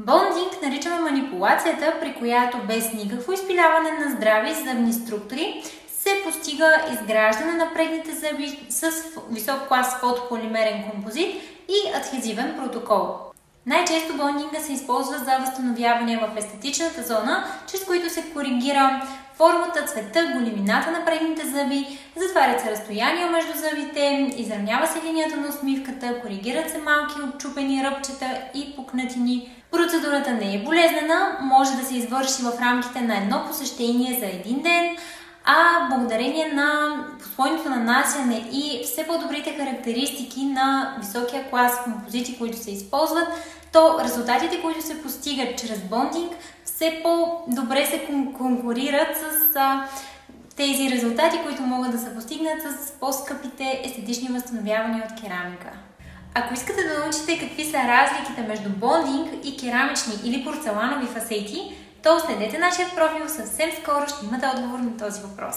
Бондинг наричаме манипулацията, при която без никакво изпиляване на здрави зъбни структури се постига изграждане на предните зъби с висок клас фотополимерен композит и адхезивен протокол. Най-често бондинга се използва за възстановяване в естетичната зона, чрез които се коригира формата, цвета, големината на предните зъби, затварят се разстояния между зъбите, изравнява се линията на усмивката, коригират се малки отчупени ръбчета и пукнатини. Процедурата не е болезнена, може да се извърши в рамките на едно посещение за един ден, а благодарение на послойното нанасяне и все по-добрите характеристики на високия клас композити, които се използват, то резултатите, които се постигат чрез бондинг, все по-добре се конкурират с тези резултати, които могат да се постигнат с по-скъпите естетични възстановявания от керамика. Ако искате да научите какви са разликите между бондинг и керамични или порцеланови фасети, то следете нашия профил, съвсем скоро ще имате отговор на този въпрос.